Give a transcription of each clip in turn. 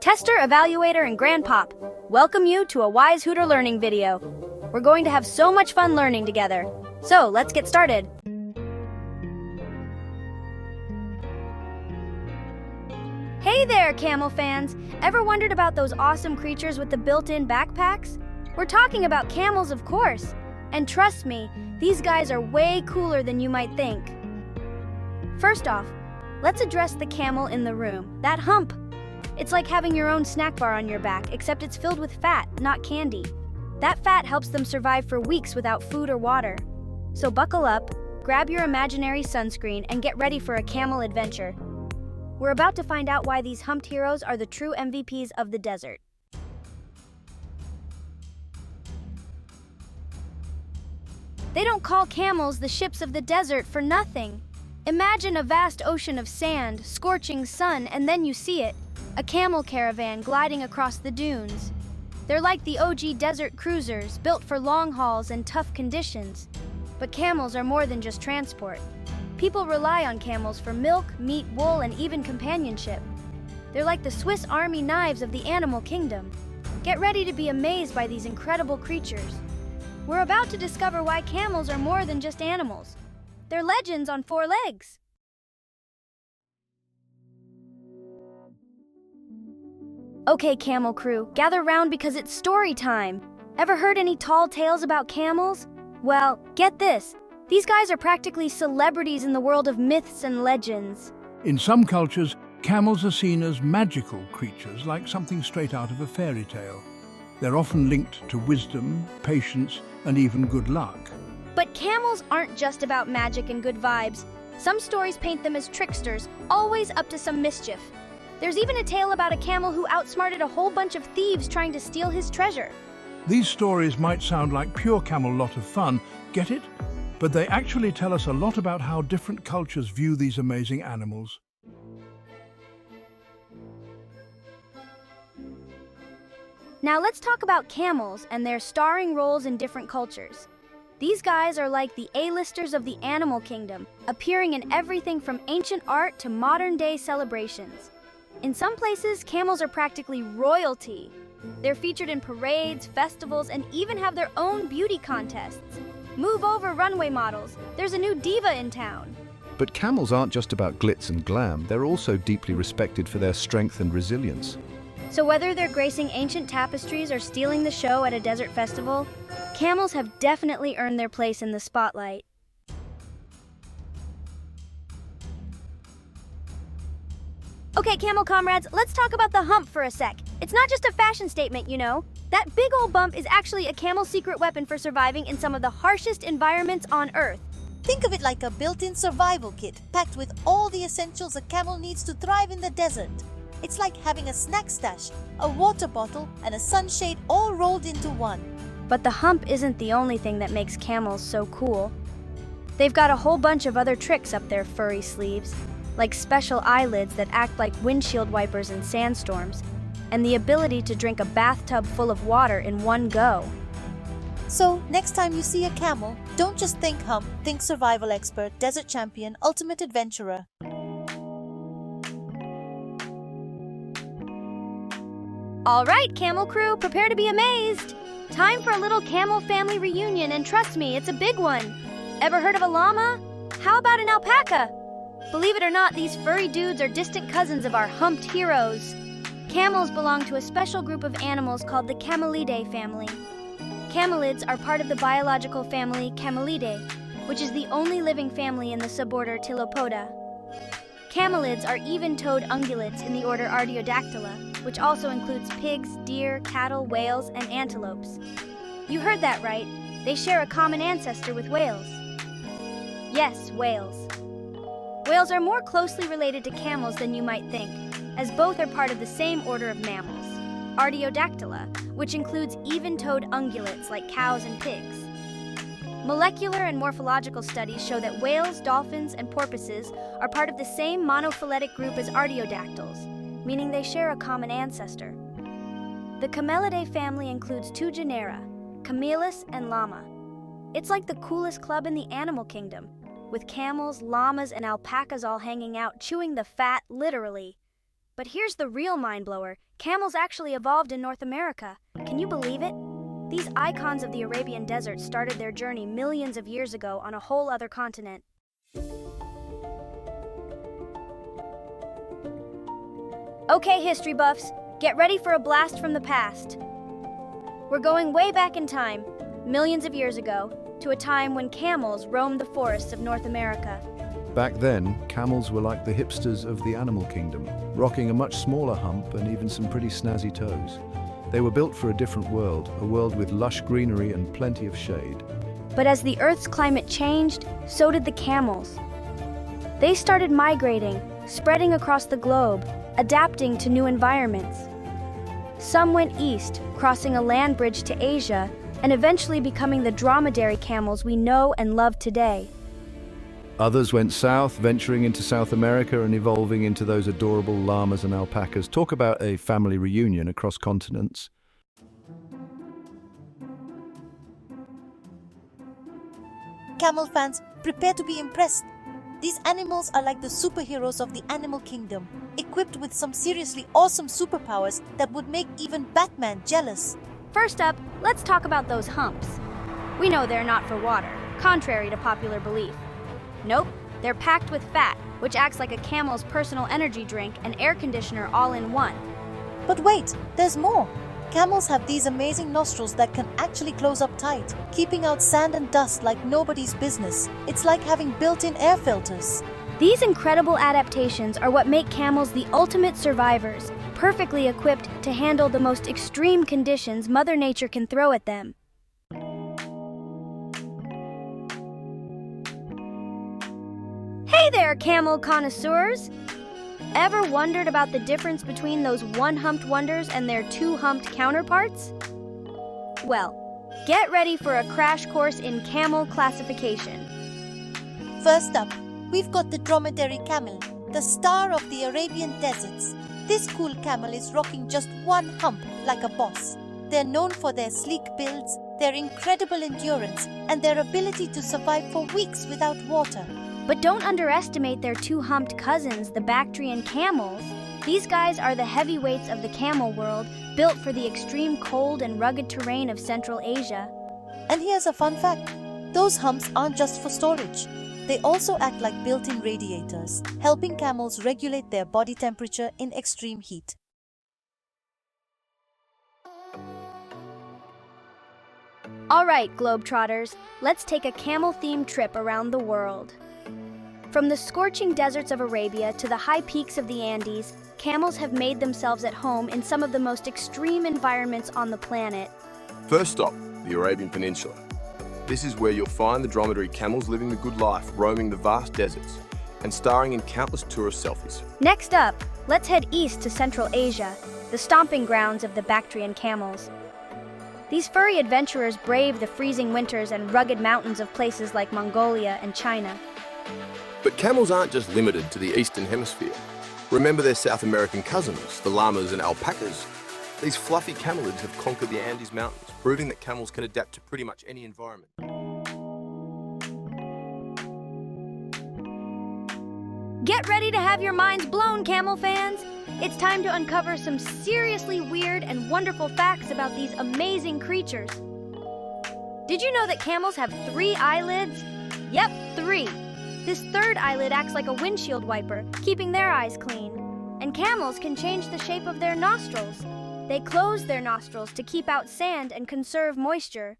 Tester, evaluator, and grandpop, welcome you to a WiseHooterLearning video. We're going to have so much fun learning together. So, let's get started. Hey there, camel fans! Ever wondered about those awesome creatures with the built-in backpacks? We're talking about camels, of course. And trust me, these guys are way cooler than you might think. First off, let's address the camel in the room, that hump. It's like having your own snack bar on your back, except it's filled with fat, not candy. That fat helps them survive for weeks without food or water. So buckle up, grab your imaginary sunscreen, and get ready for a camel adventure. We're about to find out why these humped heroes are the true MVPs of the desert. They don't call camels the ships of the desert for nothing. Imagine a vast ocean of sand, scorching sun, and then you see it. A camel caravan gliding across the dunes. They're like the OG desert cruisers, built for long hauls and tough conditions. But camels are more than just transport. People rely on camels for milk, meat, wool, and even companionship. They're like the Swiss Army knives of the animal kingdom. Get ready to be amazed by these incredible creatures. We're about to discover why camels are more than just animals. They're legends on four legs. Okay, camel crew, gather round because it's story time. Ever heard any tall tales about camels? Well, get this. These guys are practically celebrities in the world of myths and legends. In some cultures, camels are seen as magical creatures, like something straight out of a fairy tale. They're often linked to wisdom, patience, and even good luck. But camels aren't just about magic and good vibes. Some stories paint them as tricksters, always up to some mischief. There's even a tale about a camel who outsmarted a whole bunch of thieves trying to steal his treasure. These stories might sound like pure camel lot of fun, get it? But they actually tell us a lot about how different cultures view these amazing animals. Now let's talk about camels and their starring roles in different cultures. These guys are like the A-listers of the animal kingdom, appearing in everything from ancient art to modern-day celebrations. In some places, camels are practically royalty. They're featured in parades, festivals, and even have their own beauty contests. Move over, runway models. There's a new diva in town. But camels aren't just about glitz and glam, they're also deeply respected for their strength and resilience. So whether they're gracing ancient tapestries or stealing the show at a desert festival, camels have definitely earned their place in the spotlight. Okay, camel comrades, let's talk about the hump for a sec. It's not just a fashion statement, you know. That big old bump is actually a camel's secret weapon for surviving in some of the harshest environments on Earth. Think of it like a built-in survival kit, packed with all the essentials a camel needs to thrive in the desert. It's like having a snack stash, a water bottle, and a sunshade all rolled into one. But the hump isn't the only thing that makes camels so cool. They've got a whole bunch of other tricks up their furry sleeves, like special eyelids that act like windshield wipers in sandstorms, and the ability to drink a bathtub full of water in one go. So, next time you see a camel, don't just think hump, think survival expert, desert champion, ultimate adventurer. All right, camel crew, prepare to be amazed. Time for a little camel family reunion, and trust me, it's a big one. Ever heard of a llama? How about an alpaca? Believe it or not, these furry dudes are distant cousins of our humped heroes. Camels belong to a special group of animals called the Camelidae family. Camelids are part of the biological family Camelidae, which is the only living family in the suborder Tylopoda. Camelids are even-toed ungulates in the order Artiodactyla, which also includes pigs, deer, cattle, whales, and antelopes. You heard that right. They share a common ancestor with whales. Yes, whales. Whales are more closely related to camels than you might think, as both are part of the same order of mammals, Artiodactyla, which includes even-toed ungulates like cows and pigs. Molecular and morphological studies show that whales, dolphins, and porpoises are part of the same monophyletic group as artiodactyls, meaning they share a common ancestor. The Camelidae family includes two genera, Camelus and Llama. It's like the coolest club in the animal kingdom, with camels, llamas, and alpacas all hanging out, chewing the fat, literally. But here's the real mind blower. Camels actually evolved in North America. Can you believe it? These icons of the Arabian desert started their journey millions of years ago on a whole other continent. Okay, history buffs, get ready for a blast from the past. We're going way back in time, millions of years ago, to a time when camels roamed the forests of North America. Back then, camels were like the hipsters of the animal kingdom, rocking a much smaller hump and even some pretty snazzy toes. They were built for a different world, a world with lush greenery and plenty of shade. But as the Earth's climate changed, so did the camels. They started migrating, spreading across the globe, adapting to new environments. Some went east, crossing a land bridge to Asia, and eventually becoming the dromedary camels we know and love today. Others went south, venturing into South America and evolving into those adorable llamas and alpacas. Talk about a family reunion across continents. Camel fans, prepare to be impressed. These animals are like the superheroes of the animal kingdom, equipped with some seriously awesome superpowers that would make even Batman jealous. First up, let's talk about those humps. We know they're not for water, contrary to popular belief. Nope, they're packed with fat, which acts like a camel's personal energy drink and air conditioner all in one. But wait, there's more. Camels have these amazing nostrils that can actually close up tight, keeping out sand and dust like nobody's business. It's like having built-in air filters. These incredible adaptations are what make camels the ultimate survivors, perfectly equipped to handle the most extreme conditions Mother Nature can throw at them. Hey there, camel connoisseurs! Ever wondered about the difference between those one-humped wonders and their two-humped counterparts? Well, get ready for a crash course in camel classification. First up, we've got the dromedary camel, the star of the Arabian deserts. This cool camel is rocking just one hump like a boss. They're known for their sleek builds, their incredible endurance, and their ability to survive for weeks without water. But don't underestimate their two-humped cousins, the Bactrian camels. These guys are the heavyweights of the camel world, built for the extreme cold and rugged terrain of Central Asia. And here's a fun fact. Those humps aren't just for storage. They also act like built-in radiators, helping camels regulate their body temperature in extreme heat. All right, Globetrotters, let's take a camel-themed trip around the world. From the scorching deserts of Arabia to the high peaks of the Andes, camels have made themselves at home in some of the most extreme environments on the planet. First stop, the Arabian Peninsula. This is where you'll find the dromedary camels living the good life, roaming the vast deserts, and starring in countless tourist selfies. Next up, let's head east to Central Asia, the stomping grounds of the Bactrian camels. These furry adventurers brave the freezing winters and rugged mountains of places like Mongolia and China. But camels aren't just limited to the Eastern Hemisphere. Remember their South American cousins, the llamas and alpacas. These fluffy camelids have conquered the Andes Mountains, proving that camels can adapt to pretty much any environment. Get ready to have your minds blown, camel fans! It's time to uncover some seriously weird and wonderful facts about these amazing creatures. Did you know that camels have 3 eyelids? Yep, 3. This third eyelid acts like a windshield wiper, keeping their eyes clean. And camels can change the shape of their nostrils. They close their nostrils to keep out sand and conserve moisture.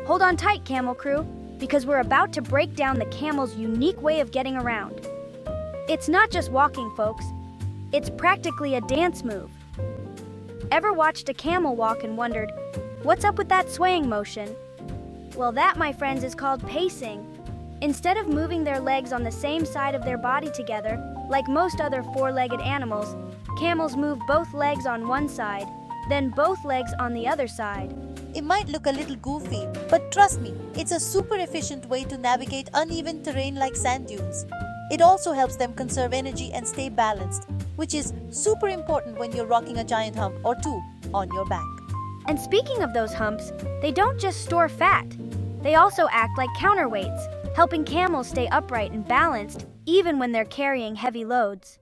Hold on tight, camel crew, because we're about to break down the camel's unique way of getting around. It's not just walking, folks. It's practically a dance move. Ever watched a camel walk and wondered, what's up with that swaying motion? Well, that, my friends, is called pacing. Instead of moving their legs on the same side of their body together, like most other 4-legged animals, camels move both legs on one side, then both legs on the other side. It might look a little goofy, but trust me, it's a super efficient way to navigate uneven terrain like sand dunes. It also helps them conserve energy and stay balanced, which is super important when you're rocking a giant hump or 2 on your back. And speaking of those humps, they don't just store fat. They also act like counterweights, helping camels stay upright and balanced even when they're carrying heavy loads.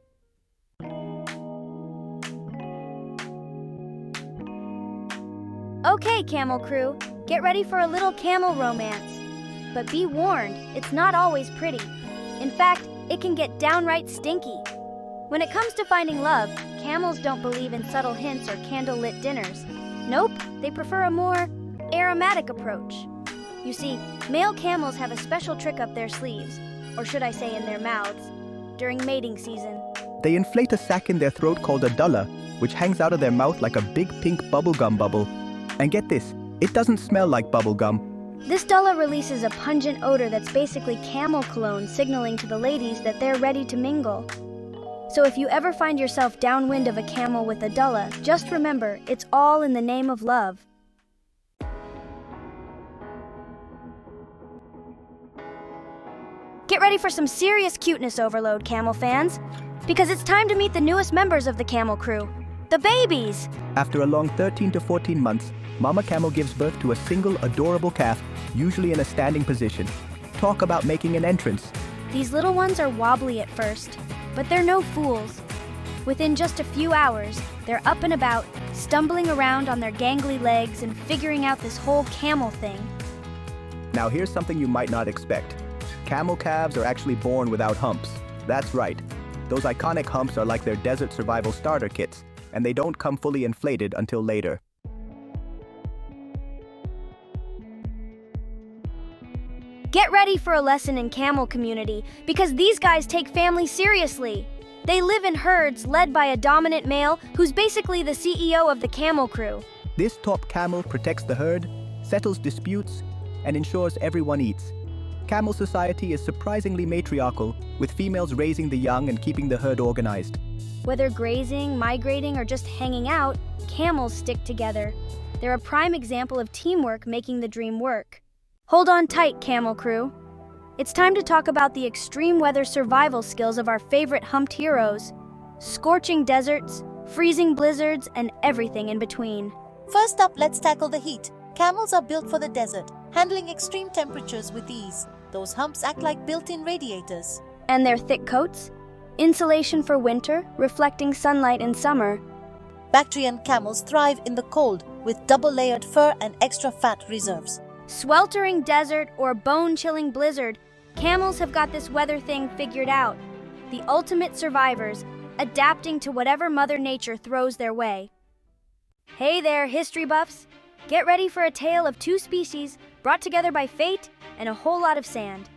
Okay, Camel Crew, get ready for a little camel romance. But be warned, it's not always pretty. In fact, it can get downright stinky. When it comes to finding love, camels don't believe in subtle hints or candlelit dinners. Nope, they prefer a more aromatic approach. You see, male camels have a special trick up their sleeves, or should I say in their mouths, during mating season. They inflate a sac in their throat called a dulla, which hangs out of their mouth like a big pink bubblegum bubble. And get this, it doesn't smell like bubblegum. This dulla releases a pungent odor that's basically camel cologne, signaling to the ladies that they're ready to mingle. So if you ever find yourself downwind of a camel with a dulla, just remember, it's all in the name of love. Get ready for some serious cuteness overload, camel fans, because it's time to meet the newest members of the Camel Crew, the babies. After a long 13 to 14 months, Mama Camel gives birth to a single adorable calf, usually in a standing position. Talk about making an entrance. These little ones are wobbly at first, but they're no fools. Within just a few hours, they're up and about, stumbling around on their gangly legs and figuring out this whole camel thing. Now here's something you might not expect. Camel calves are actually born without humps. That's right. Those iconic humps are like their desert survival starter kits, and they don't come fully inflated until later. Get ready for a lesson in camel community, because these guys take family seriously. They live in herds led by a dominant male who's basically the CEO of the Camel Crew. This top camel protects the herd, settles disputes, and ensures everyone eats. Camel society is surprisingly matriarchal, with females raising the young and keeping the herd organized. Whether grazing, migrating, or just hanging out, camels stick together. They're a prime example of teamwork making the dream work. Hold on tight, Camel Crew. It's time to talk about the extreme weather survival skills of our favorite humped heroes. Scorching deserts, freezing blizzards, and everything in between. First up, let's tackle the heat. Camels are built for the desert, handling extreme temperatures with ease. Those humps act like built-in radiators. And their thick coats? Insulation for winter, reflecting sunlight in summer. Bactrian camels thrive in the cold with double-layered fur and extra fat reserves. Sweltering desert or bone-chilling blizzard, camels have got this weather thing figured out. The ultimate survivors, adapting to whatever Mother Nature throws their way. Hey there, history buffs! Get ready for a tale of two species brought together by fate and a whole lot of sand.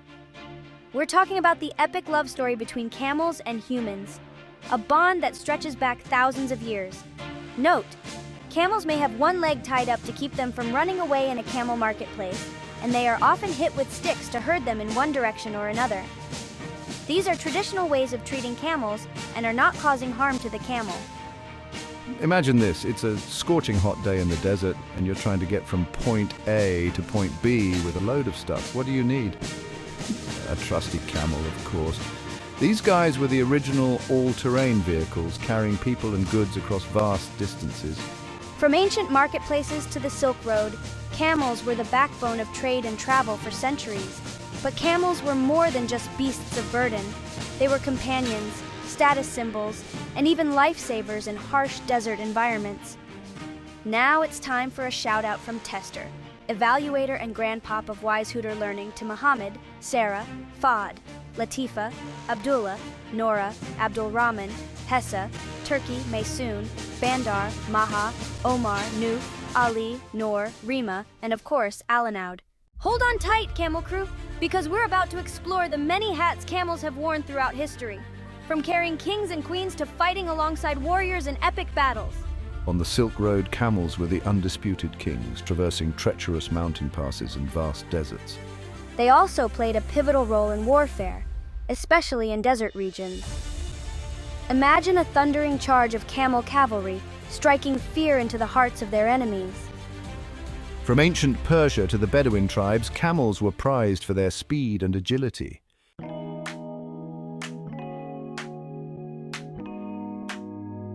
We're talking about the epic love story between camels and humans, a bond that stretches back thousands of years. Note, camels may have one leg tied up to keep them from running away in a camel marketplace, and they are often hit with sticks to herd them in one direction or another. These are traditional ways of treating camels and are not causing harm to the camel. Imagine this, it's a scorching hot day in the desert and you're trying to get from point A to point B with a load of stuff. What do you need? A trusty camel, of course. These guys were the original all-terrain vehicles carrying people and goods across vast distances. From ancient marketplaces to the Silk Road, camels were the backbone of trade and travel for centuries. But camels were more than just beasts of burden. They were companions, status symbols, and even lifesavers in harsh desert environments. Now it's time for a shout-out from Tester, evaluator and grandpop of WiseHooterLearning, to Muhammad, Sarah, Fahd, Latifa, Abdullah, Nora, Abdul Rahman, Hessa, Turkey, Maysoon, Bandar, Maha, Omar, Noof, Ali, Noor, Rima, and of course, Alanaud. Hold on tight, Camel Crew, because we're about to explore the many hats camels have worn throughout history, from carrying kings and queens to fighting alongside warriors in epic battles. On the Silk Road, camels were the undisputed kings, traversing treacherous mountain passes and vast deserts. They also played a pivotal role in warfare, especially in desert regions. Imagine a thundering charge of camel cavalry, striking fear into the hearts of their enemies. From ancient Persia to the Bedouin tribes, camels were prized for their speed and agility.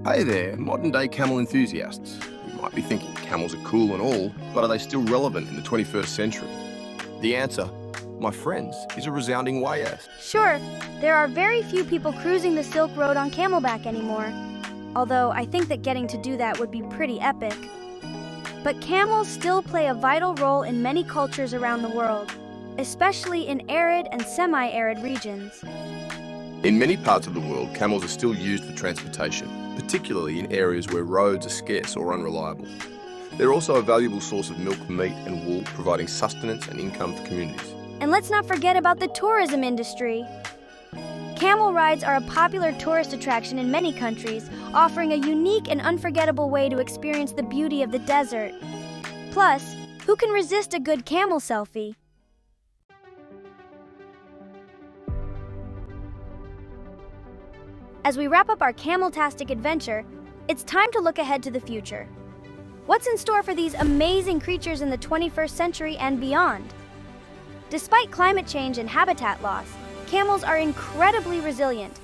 Hey there, modern-day camel enthusiasts. You might be thinking camels are cool and all, but are they still relevant in the 21st century? The answer, my friends, is a resounding way yes. Sure, there are very few people cruising the Silk Road on camelback anymore. Although I think that getting to do that would be pretty epic. But camels still play a vital role in many cultures around the world, especially in arid and semi-arid regions. In many parts of the world, camels are still used for transportation, particularly in areas where roads are scarce or unreliable. They're also a valuable source of milk, meat and wool, providing sustenance and income for communities. And let's not forget about the tourism industry. Camel rides are a popular tourist attraction in many countries, offering a unique and unforgettable way to experience the beauty of the desert. Plus, who can resist a good camel selfie? As we wrap up our camel-tastic adventure, it's time to look ahead to the future. What's in store for these amazing creatures in the 21st century and beyond? Despite climate change and habitat loss, camels are incredibly resilient.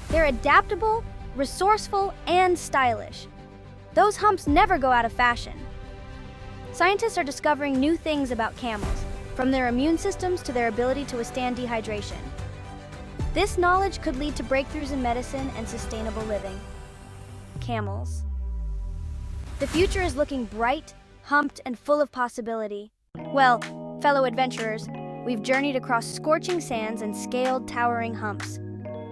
They're adaptable, resourceful, and stylish. Those humps never go out of fashion. Scientists are discovering new things about camels, from their immune systems to their ability to withstand dehydration. This knowledge could lead to breakthroughs in medicine and sustainable living. Camels. The future is looking bright, humped, and full of possibility. Well, fellow adventurers, we've journeyed across scorching sands and scaled towering humps.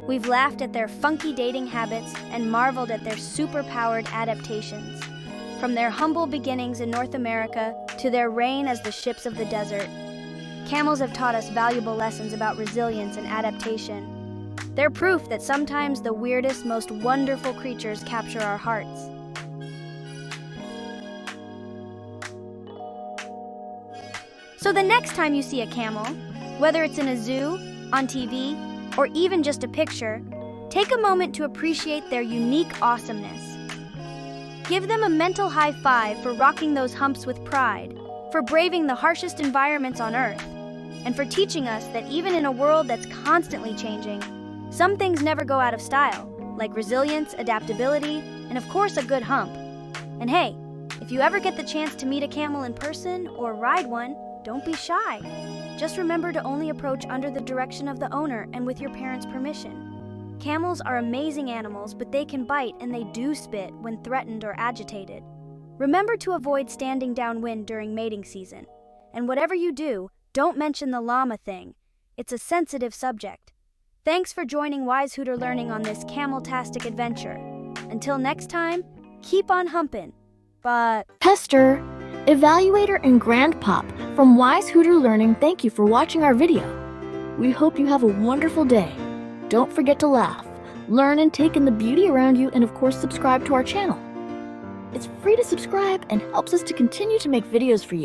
We've laughed at their funky dating habits and marveled at their super-powered adaptations. From their humble beginnings in North America to their reign as the ships of the desert, camels have taught us valuable lessons about resilience and adaptation. They're proof that sometimes the weirdest, most wonderful creatures capture our hearts. So the next time you see a camel, whether it's in a zoo, on TV, or even just a picture, take a moment to appreciate their unique awesomeness. Give them a mental high five for rocking those humps with pride, for braving the harshest environments on Earth, and for teaching us that even in a world that's constantly changing, some things never go out of style, like resilience, adaptability, and of course a good hump. And hey, if you ever get the chance to meet a camel in person or ride one, don't be shy. Just remember to only approach under the direction of the owner and with your parents' permission. Camels are amazing animals, but they can bite and they do spit when threatened or agitated. Remember to avoid standing downwind during mating season. And whatever you do, don't mention the llama thing. It's a sensitive subject. Thanks for joining WiseHooterLearning on this camel-tastic adventure. Until next time, keep on humping. But Pester, Evaluator, and Grandpop from WiseHooterLearning thank you for watching our video. We hope you have a wonderful day. Don't forget to laugh, learn, and take in the beauty around you, and of course subscribe to our channel. It's free to subscribe and helps us to continue to make videos for you.